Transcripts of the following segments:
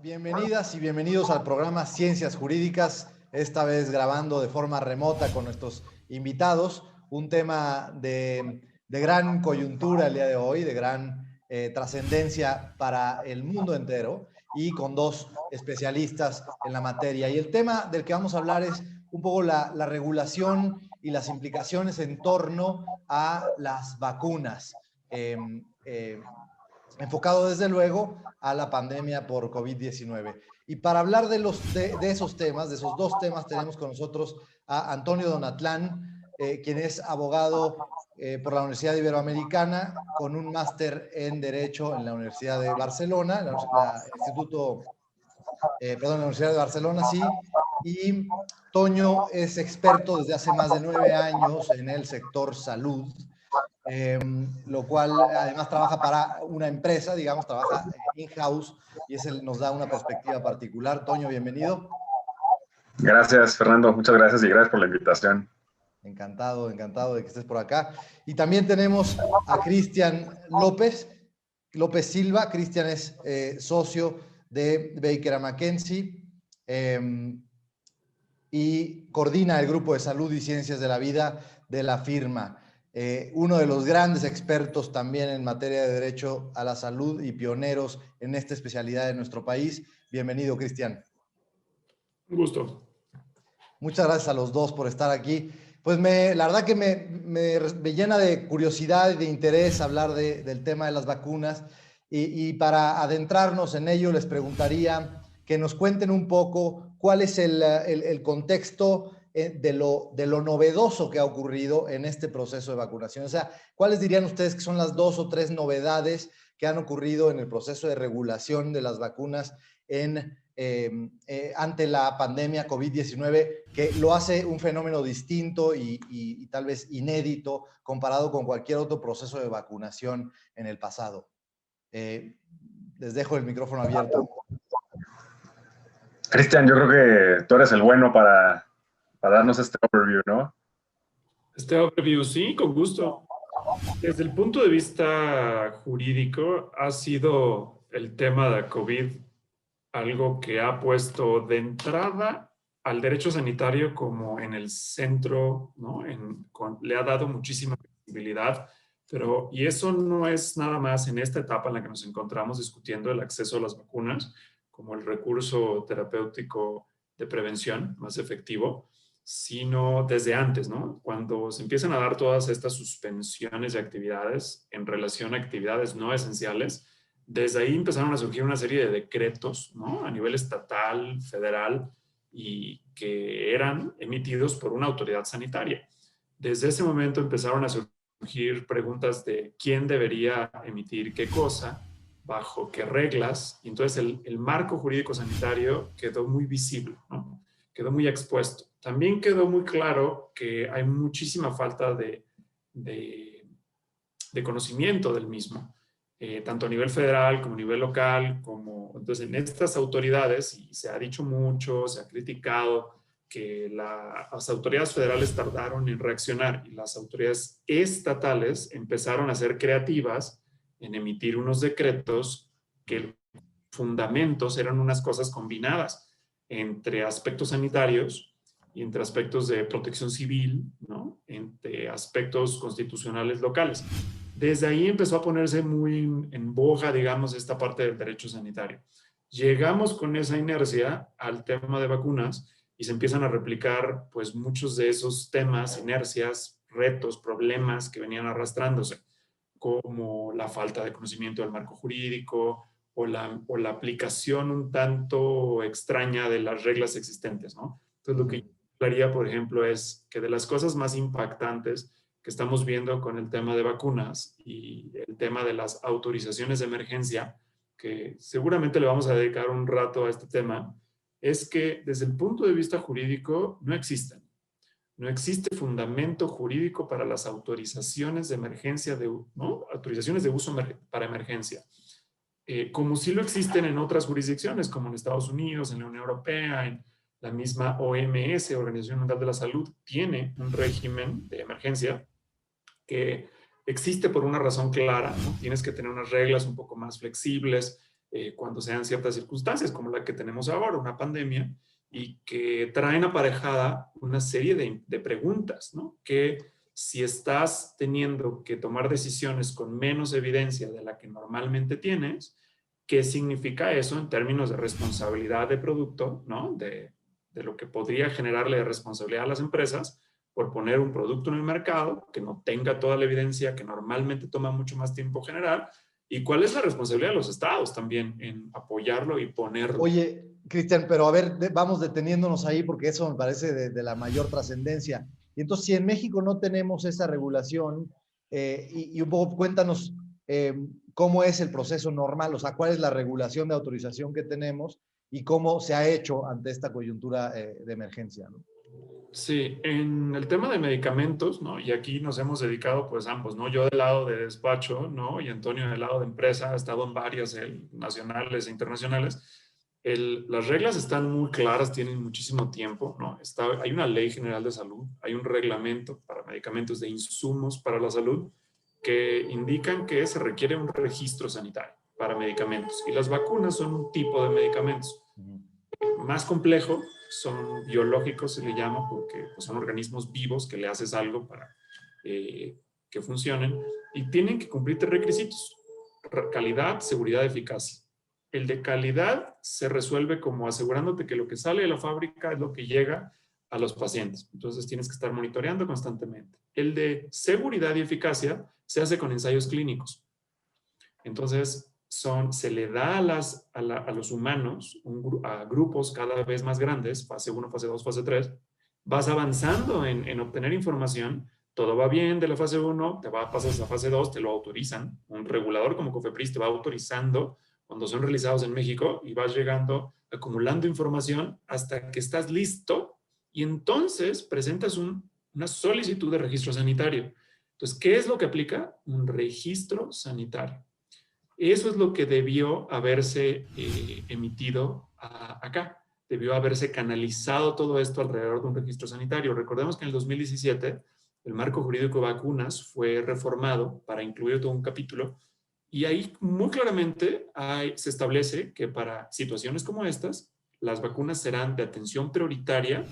Bienvenidas y bienvenidos al programa Ciencias Jurídicas, esta vez grabando de forma remota con nuestros invitados, un tema de gran coyuntura el día de hoy, de gran trascendencia para el mundo entero y con dos especialistas en la materia. Y el tema del que vamos a hablar es un poco la regulación y las implicaciones en torno a las vacunas. Enfocado desde luego a la pandemia por COVID-19. Y para hablar de esos temas, de esos dos temas, tenemos con nosotros a Antonio Donatlán, quien es abogado por la Universidad Iberoamericana, con un máster en Derecho en la Universidad de Barcelona, la Universidad de Barcelona, sí, y Toño es experto desde hace más de 9 años en el sector salud, lo cual además trabaja para una empresa, digamos, trabaja in-house y nos da una perspectiva particular. Toño, bienvenido. Gracias, Fernando. Muchas gracias y gracias por la invitación. Encantado de que estés por acá. Y también tenemos a Cristian López Silva. Cristian es socio de Baker McKenzie y coordina el grupo de salud y ciencias de la vida de la firma. Uno de los grandes expertos también en materia de derecho a la salud y pioneros en esta especialidad en nuestro país. Bienvenido, Cristian. Un gusto. Muchas gracias a los dos por estar aquí. Pues la verdad que me llena de curiosidad y de interés hablar del tema de las vacunas y para adentrarnos en ello les preguntaría que nos cuenten un poco cuál es el contexto de lo novedoso que ha ocurrido en este proceso de vacunación. O sea, ¿cuáles dirían ustedes que son las 2 o 3 novedades que han ocurrido en el proceso de regulación de las vacunas ante la pandemia COVID-19, que lo hace un fenómeno distinto y tal vez inédito comparado con cualquier otro proceso de vacunación en el pasado? Les dejo el micrófono abierto. Cristian, yo creo que tú eres el bueno para darnos este overview, ¿no? Este overview, sí, con gusto. Desde el punto de vista jurídico, ha sido el tema de COVID algo que ha puesto de entrada al derecho sanitario como en el centro, ¿no? Le ha dado muchísima visibilidad, y eso no es nada más en esta etapa en la que nos encontramos discutiendo el acceso a las vacunas como el recurso terapéutico de prevención más efectivo, sino desde antes, ¿no? Cuando se empiezan a dar todas estas suspensiones de actividades en relación a actividades no esenciales, desde ahí empezaron a surgir una serie de decretos, ¿no? A nivel estatal, federal, y que eran emitidos por una autoridad sanitaria. Desde ese momento empezaron a surgir preguntas de quién debería emitir qué cosa, bajo qué reglas, y entonces el marco jurídico sanitario quedó muy visible, ¿no? Quedó muy expuesto. También quedó muy claro que hay muchísima falta de conocimiento del mismo, tanto a nivel federal como a nivel local, entonces en estas autoridades, y se ha dicho mucho, se ha criticado que las autoridades federales tardaron en reaccionar y las autoridades estatales empezaron a ser creativas en emitir unos decretos que fundamentos eran unas cosas combinadas entre aspectos sanitarios y entre aspectos de protección civil, ¿no? Entre aspectos constitucionales locales. Desde ahí empezó a ponerse muy en boga, digamos, esta parte del derecho sanitario. Llegamos con esa inercia al tema de vacunas y se empiezan a replicar pues muchos de esos temas, inercias, retos, problemas que venían arrastrándose, como la falta de conocimiento del marco jurídico o la aplicación un tanto extraña de las reglas existentes, ¿no? Entonces, lo que yo haría, por ejemplo, es que de las cosas más impactantes que estamos viendo con el tema de vacunas y el tema de las autorizaciones de emergencia, que seguramente le vamos a dedicar un rato a este tema, es que desde el punto de vista jurídico no existen. No existe fundamento jurídico para las autorizaciones de emergencia, ¿no? Autorizaciones de uso para emergencia. Como sí lo existen en otras jurisdicciones, como en Estados Unidos, en la Unión Europea, en la misma OMS, Organización Mundial de la Salud, tiene un régimen de emergencia que existe por una razón clara, ¿no? Tienes que tener unas reglas un poco más flexibles cuando sean ciertas circunstancias, como la que tenemos ahora, una pandemia, y que traen aparejada una serie de preguntas, ¿no? Que si estás teniendo que tomar decisiones con menos evidencia de la que normalmente tienes, ¿qué significa eso en términos de responsabilidad de producto, ¿no? De lo que podría generarle responsabilidad a las empresas por poner un producto en el mercado que no tenga toda la evidencia que normalmente toma mucho más tiempo generar? ¿Y cuál es la responsabilidad de los estados también en apoyarlo y ponerlo? Oye, Cristian, pero a ver, vamos deteniéndonos ahí porque eso me parece de la mayor trascendencia. Y entonces, si en México no tenemos esa regulación, y un poco cuéntanos cómo es el proceso normal, o sea, cuál es la regulación de autorización que tenemos y cómo se ha hecho ante esta coyuntura de emergencia, ¿no? Sí, en el tema de medicamentos, ¿no? Y aquí nos hemos dedicado pues ambos, ¿no? Yo del lado de despacho, ¿no? Y Antonio del lado de empresa, ha estado en varias nacionales e internacionales. Las reglas están muy claras, tienen muchísimo tiempo, ¿no? Hay una ley general de salud, hay un reglamento para medicamentos de insumos para la salud que indican que se requiere un registro sanitario para medicamentos. Y las vacunas son un tipo de medicamentos. Más complejo, son biológicos, se le llama, porque pues, son organismos vivos que le haces algo para que funcionen y tienen que cumplir tres requisitos: calidad, seguridad, eficacia. El de calidad se resuelve como asegurándote que lo que sale de la fábrica es lo que llega a los pacientes. Entonces tienes que estar monitoreando constantemente. El de seguridad y eficacia se hace con ensayos clínicos. Entonces, se le da a los humanos, a grupos cada vez más grandes, fase 1, fase 2, fase 3, vas avanzando en obtener información, todo va bien de la fase 1, te pasas a fase 2, te lo autorizan, un regulador como COFEPRIS te va autorizando cuando son realizados en México y vas llegando, acumulando información hasta que estás listo y entonces presentas una solicitud de registro sanitario. Entonces, ¿qué es lo que aplica? Un registro sanitario. Eso es lo que debió haberse emitido acá. Debió haberse canalizado todo esto alrededor de un registro sanitario. Recordemos que en el 2017 el marco jurídico de vacunas fue reformado para incluir todo un capítulo y ahí muy claramente se establece que para situaciones como estas, las vacunas serán de atención prioritaria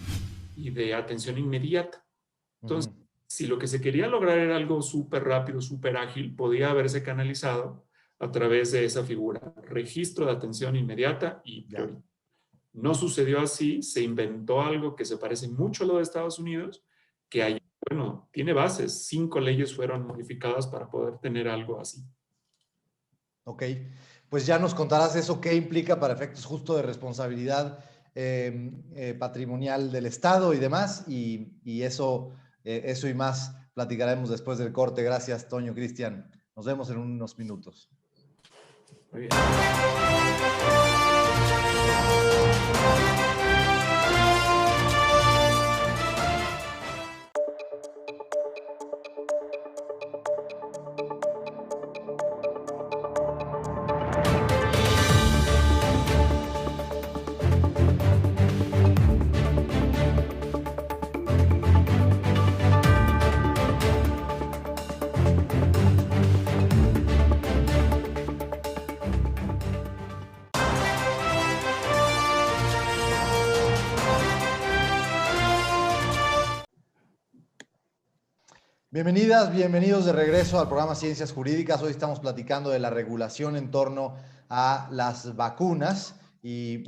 y de atención inmediata. Entonces, si lo que se quería lograr era algo súper rápido, súper ágil, podía haberse canalizado a través de esa figura, registro de atención inmediata y prioritaria. No sucedió así, se inventó algo que se parece mucho a lo de Estados Unidos, que hay, bueno, tiene bases, 5 leyes fueron modificadas para poder tener algo así. Ok, pues ya nos contarás eso, qué implica para efectos justo de responsabilidad patrimonial del Estado y demás, y eso y más platicaremos después del corte. Gracias, Toño, Cristian. Nos vemos en unos minutos. Muy bien. Bienvenidas, bienvenidos de regreso al programa Ciencias Jurídicas. Hoy estamos platicando de la regulación en torno a las vacunas y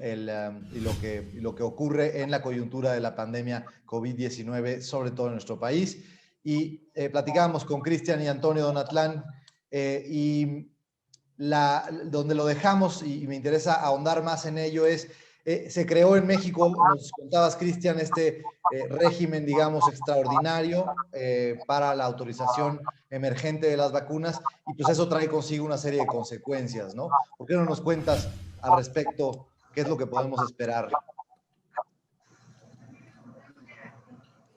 lo que ocurre en la coyuntura de la pandemia COVID-19, sobre todo en nuestro país. Y platicábamos con Cristian y Antonio Donatlán y donde lo dejamos, y me interesa ahondar más en ello, es se creó en México, nos contabas, Cristian, este régimen, digamos, extraordinario para la autorización emergente de las vacunas, y pues eso trae consigo una serie de consecuencias, ¿no? ¿Por qué no nos cuentas al respecto qué es lo que podemos esperar?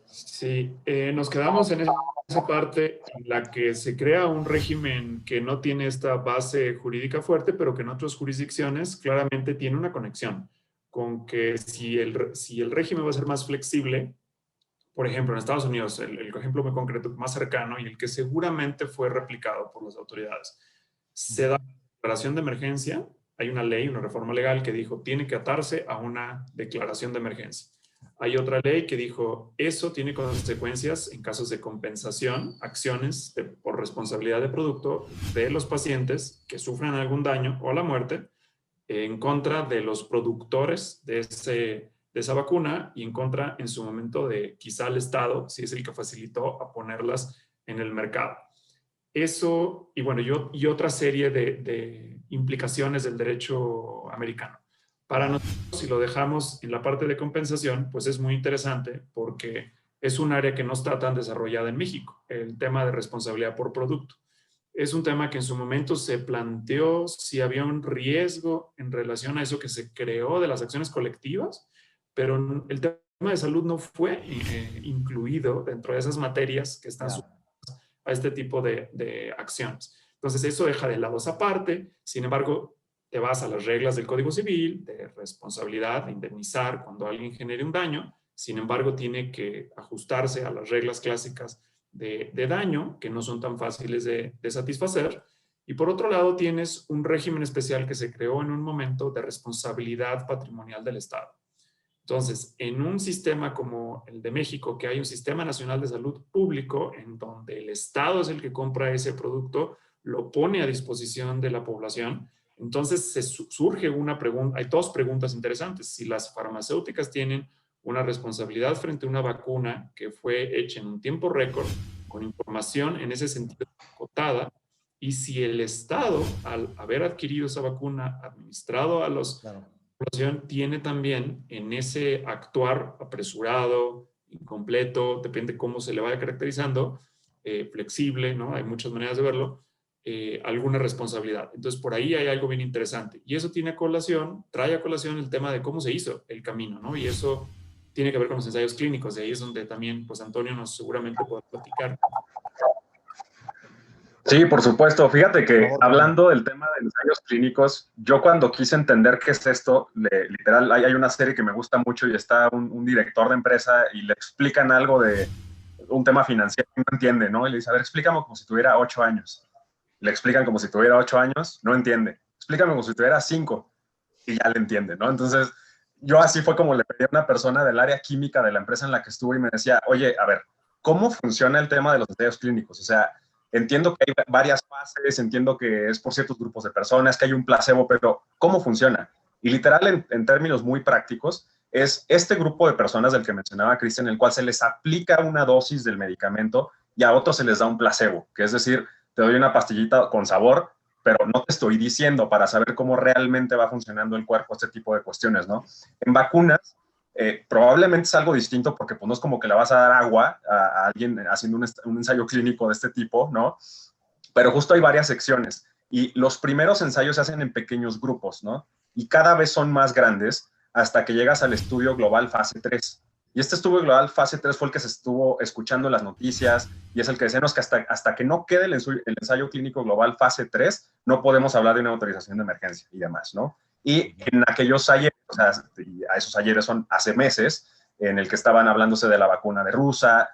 Sí, nos quedamos en esa parte en la que se crea un régimen que no tiene esta base jurídica fuerte, pero que en otras jurisdicciones claramente tiene una conexión con que si el régimen va a ser más flexible, por ejemplo, en Estados Unidos, el ejemplo muy concreto, más cercano y el que seguramente fue replicado por las autoridades, se da la declaración de emergencia hay una ley, una reforma legal que dijo tiene que atarse a una declaración de emergencia. Hay otra ley que dijo eso tiene consecuencias en casos de compensación, acciones por responsabilidad de producto de los pacientes que sufran algún daño o la muerte en contra de los productores de esa vacuna y en contra en su momento de quizá el Estado, si es el que facilitó a ponerlas en el mercado. Eso, y bueno, y otra serie de implicaciones del derecho americano. Para nosotros, si lo dejamos en la parte de compensación, pues es muy interesante porque es un área que no está tan desarrollada en México, el tema de responsabilidad por producto. Es un tema que en su momento se planteó si había un riesgo en relación a eso que se creó de las acciones colectivas, pero el tema de salud no fue incluido dentro de esas materias que están sujetas a este tipo de acciones. Entonces eso deja de lado esa parte, sin embargo, te vas a las reglas del Código Civil, de responsabilidad, de indemnizar cuando alguien genere un daño, sin embargo tiene que ajustarse a las reglas clásicas de daño, que no son tan fáciles de satisfacer. Y por otro lado tienes un régimen especial que se creó en un momento de responsabilidad patrimonial del Estado. Entonces, en un sistema como el de México, que hay un Sistema Nacional de Salud Público, en donde el Estado es el que compra ese producto, lo pone a disposición de la población, entonces surge una pregunta, hay dos preguntas interesantes. Si las farmacéuticas tienen una responsabilidad frente a una vacuna que fue hecha en un tiempo récord, con información en ese sentido acotada, y si el Estado, al haber adquirido esa vacuna, administrado a los... Claro. La población tiene también en ese actuar apresurado, incompleto, depende cómo se le vaya caracterizando, flexible, ¿no? Hay muchas maneras de verlo, alguna responsabilidad. Entonces, por ahí hay algo bien interesante. Y eso trae a colación el tema de cómo se hizo el camino, ¿no? Y eso tiene que ver con los ensayos clínicos. De ahí es donde también, pues, Antonio nos seguramente puede platicar. Sí, por supuesto. Fíjate que hablando del tema de ensayos clínicos, yo cuando quise entender qué es esto, literal, hay una serie que me gusta mucho y está un director de empresa y le explican algo de un tema financiero que no entiende, ¿no? Y le dice, a ver, explícame como si tuviera 8 años. Le explican como si tuviera 8 años, no entiende. Explícame como si tuviera 5 y ya le entiende, ¿no? Entonces, yo así fue como le pedí a una persona del área química de la empresa en la que estuve y me decía, oye, a ver, ¿cómo funciona el tema de los ensayos clínicos? O sea, entiendo que hay varias fases, entiendo que es por ciertos grupos de personas, que hay un placebo, pero ¿cómo funciona? Y literal, en términos muy prácticos, es este grupo de personas del que mencionaba Cristian, en el cual se les aplica una dosis del medicamento y a otros se les da un placebo, que es decir, te doy una pastillita con sabor, pero no te estoy diciendo para saber cómo realmente va funcionando el cuerpo, este tipo de cuestiones, ¿no? En vacunas, probablemente es algo distinto porque pues, no es como que le vas a dar agua a alguien haciendo un ensayo clínico de este tipo, ¿no? Pero justo hay varias secciones y los primeros ensayos se hacen en pequeños grupos, ¿no? Y cada vez son más grandes hasta que llegas al estudio global fase 3. Y este estudio global fase 3 fue el que se estuvo escuchando en las noticias y es el que decíamos que hasta que no quede el ensayo clínico global fase 3, no podemos hablar de una autorización de emergencia y demás, ¿no? Y en aquellos ayeres, o sea, a esos ayeres son hace meses, en el que estaban hablándose de la vacuna de Rusia,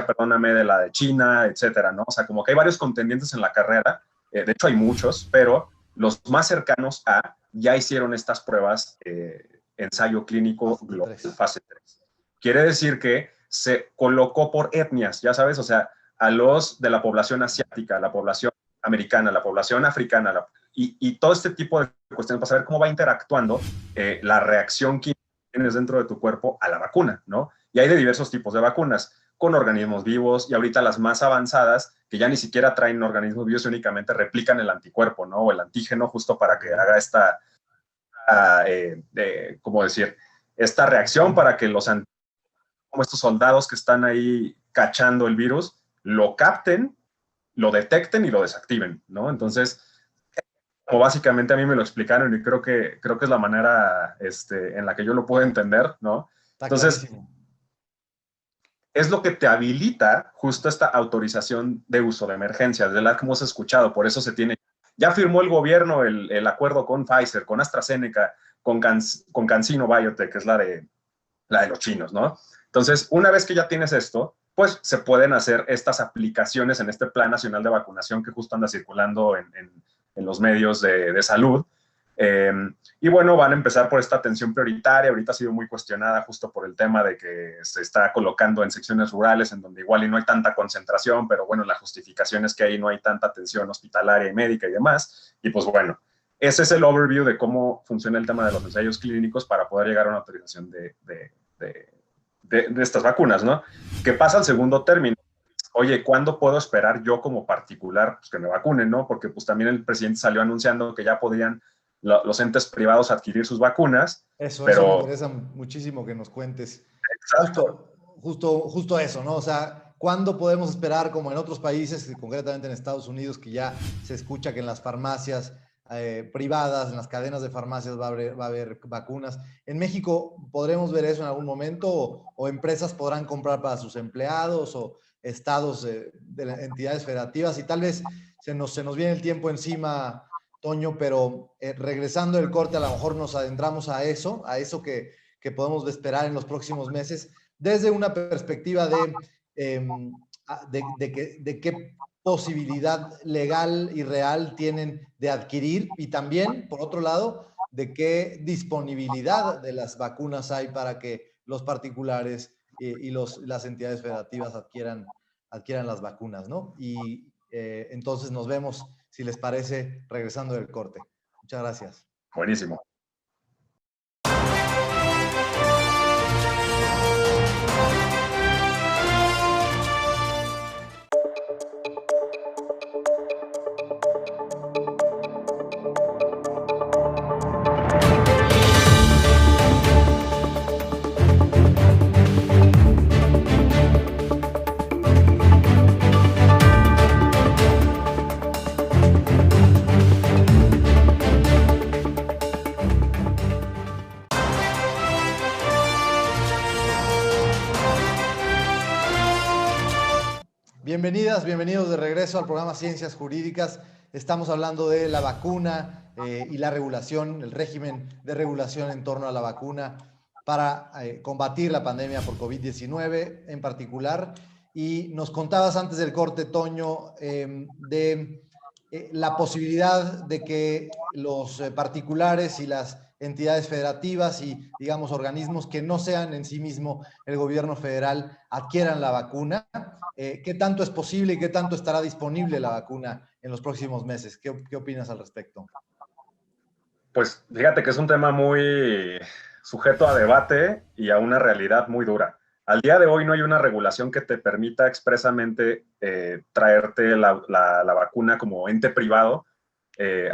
perdóname, de la de China, etcétera, ¿no? O sea, como que hay varios contendientes en la carrera, de hecho hay muchos, pero los más cercanos a ya hicieron estas pruebas, ensayo clínico global fase 3. Quiere decir que se colocó por etnias, ya sabes, o sea, a los de la población asiática, la población americana, la población africana, y todo este tipo de cuestiones para saber cómo va interactuando la reacción química que tienes dentro de tu cuerpo a la vacuna, ¿no? Y hay de diversos tipos de vacunas, con organismos vivos, y ahorita las más avanzadas, que ya ni siquiera traen organismos vivos y únicamente replican el anticuerpo, ¿no? O el antígeno, justo para que haga esta, ¿cómo decir? Esta reacción para que como estos soldados que están ahí cachando el virus, lo capten, lo detecten y lo desactiven, ¿no? Entonces, como básicamente a mí me lo explicaron y creo que es la manera en la que yo lo puedo entender, ¿no? Entonces, es lo que te habilita justo esta autorización de uso de emergencia, de la que hemos escuchado, por eso se tiene, ya firmó el gobierno el acuerdo con Pfizer, con AstraZeneca, con CanSino Biotech, que es la de los chinos, ¿no? Entonces, una vez que ya tienes esto, pues se pueden hacer estas aplicaciones en este Plan Nacional de Vacunación que justo anda circulando en los medios de salud, Y bueno, van a empezar por esta atención prioritaria. Ahorita ha sido muy cuestionada justo por el tema de que se está colocando en secciones rurales en donde igual y no hay tanta concentración, pero bueno, la justificación es que ahí no hay tanta atención hospitalaria y médica y demás. Y pues bueno, ese es el overview de cómo funciona el tema de los ensayos clínicos para poder llegar a una autorización de estas vacunas, ¿no? ¿Qué pasa al segundo término? Oye, ¿cuándo puedo esperar yo como particular pues, que me vacunen, ¿no? Porque pues también el presidente salió anunciando que ya podían los entes privados adquirir sus vacunas. Eso pero... me interesa muchísimo que nos cuentes. Justo eso, ¿no? O sea, ¿cuándo podemos esperar, como en otros países, concretamente en Estados Unidos, que ya se escucha que en las farmacias privadas, en las cadenas de farmacias va a haber vacunas? ¿En México podremos ver eso en algún momento? ¿O empresas podrán comprar para sus empleados? ¿O estados de entidades federativas? Y tal vez se nos viene el tiempo encima, Toño, pero regresando del corte, a lo mejor nos adentramos a eso que podemos esperar en los próximos meses, desde una perspectiva de qué posibilidad legal y real tienen de adquirir, y también, por otro lado, de qué disponibilidad de las vacunas hay para que los particulares y las entidades federativas adquieran las vacunas, ¿no? Y entonces nos vemos, si les parece, regresando del corte. Muchas gracias. Buenísimo. Bienvenidos de regreso al programa Ciencias Jurídicas. Estamos hablando de la vacuna y la regulación, el régimen de regulación en torno a la vacuna para combatir la pandemia por COVID-19 en particular. Y nos contabas antes del corte, Toño, de la posibilidad de que los particulares y las entidades federativas y, digamos, organismos que no sean en sí mismo el gobierno federal adquieran la vacuna. ¿Qué tanto es posible y qué tanto estará disponible la vacuna en los próximos meses? ¿Qué opinas al respecto? Pues fíjate que es un tema muy sujeto a debate y a una realidad muy dura. Al día de hoy no hay una regulación que te permita expresamente traerte la vacuna como ente privado,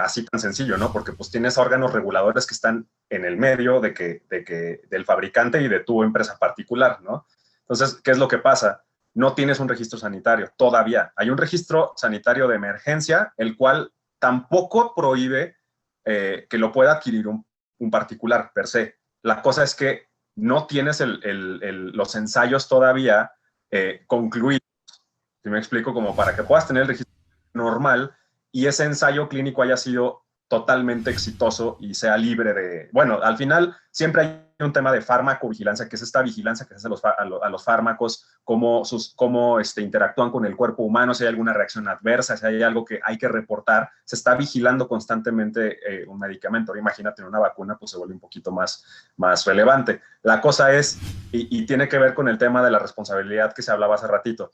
así tan sencillo, ¿no? Porque pues tienes órganos reguladores que están en el medio del fabricante y de tu empresa particular, ¿no? Entonces, ¿qué es lo que pasa? No tienes un registro sanitario todavía. Hay un registro sanitario de emergencia, el cual tampoco prohíbe que lo pueda adquirir un particular per se. La cosa es que no tienes los ensayos todavía concluidos, si me explico, como para que puedas tener el registro normal y ese ensayo clínico haya sido totalmente exitoso y sea libre de... Bueno, al final siempre hay un tema de farmacovigilancia, que es esta vigilancia que se hace a los fármacos, cómo interactúan con el cuerpo humano, si hay alguna reacción adversa, si hay algo que hay que reportar. Se está vigilando constantemente un medicamento. Ahora imagínate, en una vacuna, pues se vuelve un poquito más relevante. La cosa es, y tiene que ver con el tema de la responsabilidad que se hablaba hace ratito.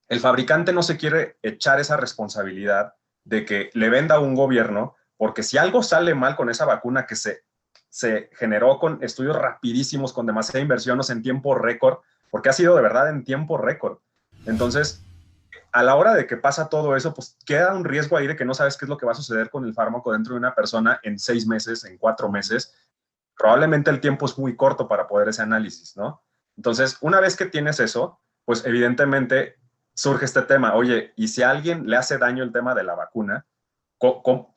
El fabricante no se quiere echar esa responsabilidad de que le venda a un gobierno, porque si algo sale mal con esa vacuna que se generó con estudios rapidísimos, con demasiada inversión, en tiempo récord, porque ha sido de verdad en tiempo récord. Entonces, a la hora de que pasa todo eso, pues queda un riesgo ahí de que no sabes qué es lo que va a suceder con el fármaco dentro de una persona en 6 meses, en 4 meses. Probablemente el tiempo es muy corto para poder ese análisis, ¿no? Entonces, una vez que tienes eso, pues evidentemente surge este tema. Oye, ¿y si a alguien le hace daño el tema de la vacuna?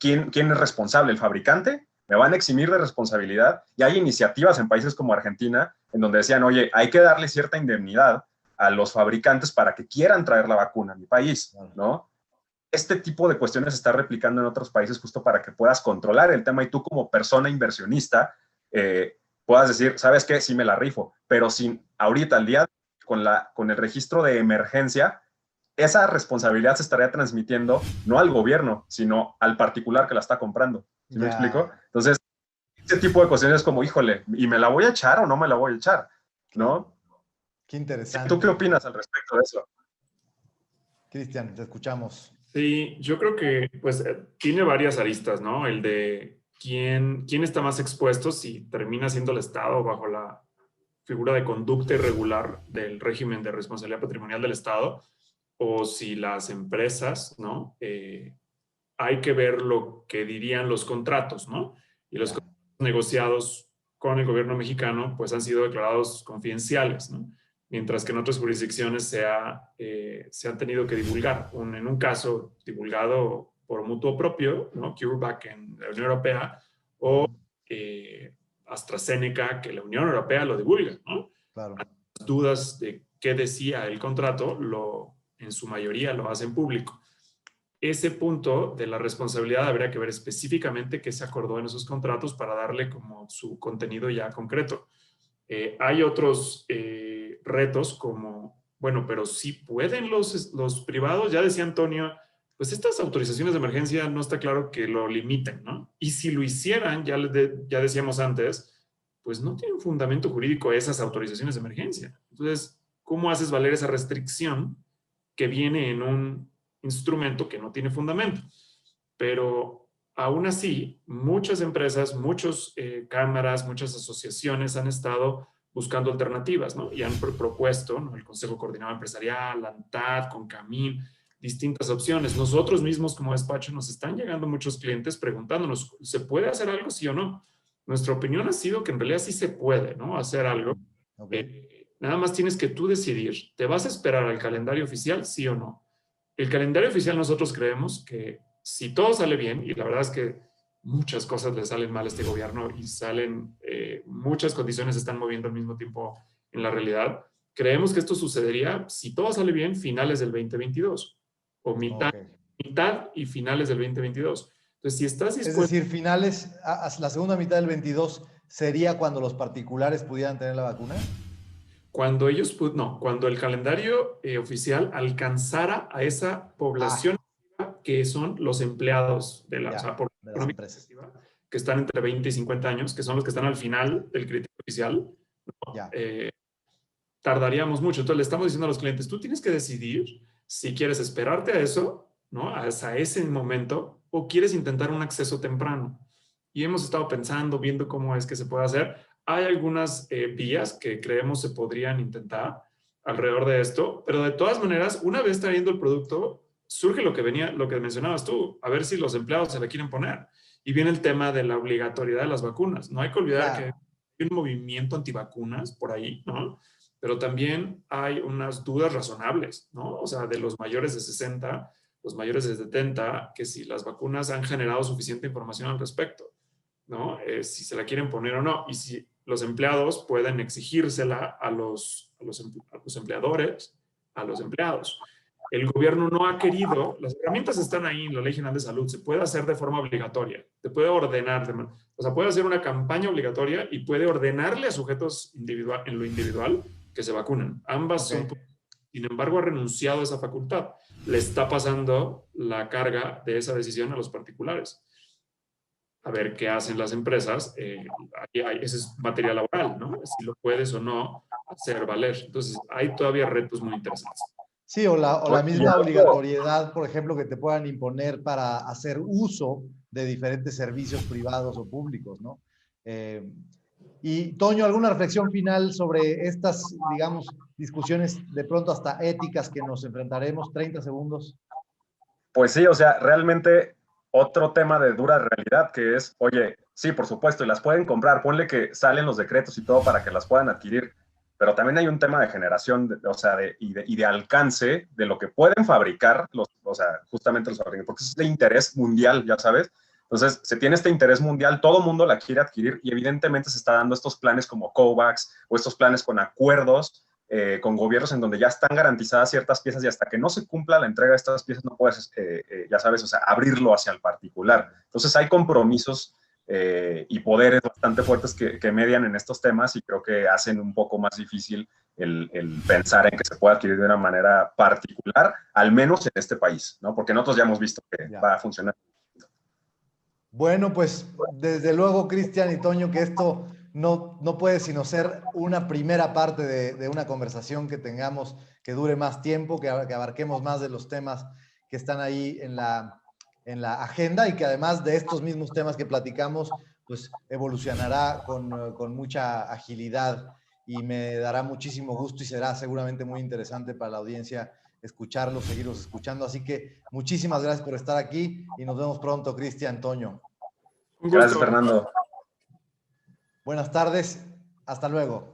¿Quién es responsable? ¿El fabricante? ¿Me van a eximir de responsabilidad? Y hay iniciativas en países como Argentina en donde decían, oye, hay que darle cierta indemnidad a los fabricantes para que quieran traer la vacuna a mi país, ¿no? Este tipo de cuestiones se está replicando en otros países justo para que puedas controlar el tema y tú como persona inversionista puedas decir, ¿sabes qué? Sí me la rifo, pero sin ahorita, al día, con el registro de emergencia, esa responsabilidad se estaría transmitiendo no al gobierno, sino al particular que la está comprando. ¿Sí me explico? Entonces, ese tipo de cuestiones es como, híjole, ¿y me la voy a echar o no me la voy a echar? ¿No? Qué interesante. ¿Tú qué opinas al respecto de eso? Cristian, te escuchamos. Sí, yo creo que pues tiene varias aristas, ¿no? El de quién está más expuesto si termina siendo el Estado bajo la figura de conducta irregular del régimen de responsabilidad patrimonial del Estado, o si las empresas, ¿no? Hay que ver lo que dirían los contratos, ¿no? Y los contratos negociados con el gobierno mexicano, pues han sido declarados confidenciales, ¿no? Mientras que en otras jurisdicciones se han tenido que divulgar. En un caso divulgado por mutuo propio, ¿no? CureVac en la Unión Europea, o AstraZeneca, que la Unión Europea lo divulga, ¿no? Claro. Las dudas de qué decía el contrato, en su mayoría lo hacen público. Ese punto de la responsabilidad habría que ver específicamente qué se acordó en esos contratos para darle como su contenido ya concreto. Hay otros retos como, bueno, pero sí pueden los privados, ya decía Antonio, pues estas autorizaciones de emergencia no está claro que lo limiten, ¿no? Y si lo hicieran, ya decíamos antes, pues no tienen fundamento jurídico esas autorizaciones de emergencia. Entonces, ¿cómo haces valer esa restricción que viene en un instrumento que no tiene fundamento? Pero aún así, muchas empresas, muchas cámaras, muchas asociaciones han estado buscando alternativas, ¿no? Y han propuesto, ¿no? El Consejo Coordinador Empresarial, la ANTAD, CONCAMIN, distintas opciones. Nosotros mismos como despacho nos están llegando muchos clientes preguntándonos, ¿se puede hacer algo, sí o no? Nuestra opinión ha sido que en realidad sí se puede, ¿no? Hacer algo. Nada más tienes que tú decidir, ¿te vas a esperar al calendario oficial, sí o no? El calendario oficial nosotros creemos que si todo sale bien, y la verdad es que muchas cosas le salen mal a este gobierno y muchas condiciones se están moviendo al mismo tiempo en la realidad, creemos que esto sucedería, si todo sale bien, finales del 2022 o mitad y finales del 2022. Entonces, si estás dispuesto... Es decir, la segunda mitad del 22 sería cuando los particulares pudieran tener la vacuna. Cuando cuando el calendario oficial alcanzara a esa población que son los empleados de las empresas que están entre 20 y 50 años, que son los que están al final del criterio oficial, ¿no? Tardaríamos mucho. Entonces le estamos diciendo a los clientes, tú tienes que decidir si quieres esperarte a eso, ¿no? Hasta ese momento, o quieres intentar un acceso temprano. Y hemos estado pensando, viendo cómo es que se puede hacer. Hay algunas vías que creemos se podrían intentar alrededor de esto, pero de todas maneras, una vez trayendo el producto, surge lo que mencionabas tú, a ver si los empleados se le quieren poner. Y viene el tema de la obligatoriedad de las vacunas. No hay que olvidar que hay un movimiento antivacunas por ahí, ¿no? Pero también hay unas dudas razonables, ¿no? O sea, de los mayores de 60, los mayores de 70, que si las vacunas han generado suficiente información al respecto, ¿no? Si se la quieren poner o no, y si los empleados pueden exigírsela a los empleadores, a los empleados. El gobierno no ha querido, las herramientas están ahí en la Ley General de Salud, se puede hacer de forma obligatoria, te puede ordenar, o sea, puede hacer una campaña obligatoria y puede ordenarle a sujetos en lo individual que se vacunen. Ambas son, sin embargo, ha renunciado a esa facultad. Le está pasando la carga de esa decisión a los particulares. A ver qué hacen las empresas. Ese es materia laboral, ¿no? Si lo puedes o no hacer valer. Entonces, hay todavía retos muy interesantes. Sí, o la misma obligatoriedad, por ejemplo, que te puedan imponer para hacer uso de diferentes servicios privados o públicos, ¿no? Y, Toño, ¿alguna reflexión final sobre estas, digamos, discusiones de pronto hasta éticas que nos enfrentaremos? 30 segundos. Pues sí, o sea, realmente otro tema de dura realidad que es, oye, sí, por supuesto, y las pueden comprar, ponle que salen los decretos y todo para que las puedan adquirir, pero también hay un tema de generación, o sea, y de alcance de lo que pueden fabricar, o sea, justamente los fabricantes, porque es de interés mundial, ya sabes. Entonces, se tiene este interés mundial, todo el mundo la quiere adquirir y evidentemente se está dando estos planes como COVAX o estos planes con acuerdos con gobiernos en donde ya están garantizadas ciertas piezas y hasta que no se cumpla la entrega de estas piezas no puedes, ya sabes, o sea, abrirlo hacia el particular. Entonces, hay compromisos y poderes bastante fuertes que median en estos temas y creo que hacen un poco más difícil el pensar en que se pueda adquirir de una manera particular, al menos en este país, ¿no? Porque nosotros ya hemos visto que va a funcionar. Bueno, pues desde luego, Cristian y Toño, que esto no puede sino ser una primera parte de una conversación que tengamos, que dure más tiempo, que abarquemos más de los temas que están ahí en la agenda y que además de estos mismos temas que platicamos, pues evolucionará con mucha agilidad y me dará muchísimo gusto y será seguramente muy interesante para la audiencia escucharlos, seguirlos escuchando. Así que muchísimas gracias por estar aquí y nos vemos pronto, Cristian, Toño. Gracias, Fernando. Buenas tardes. Hasta luego.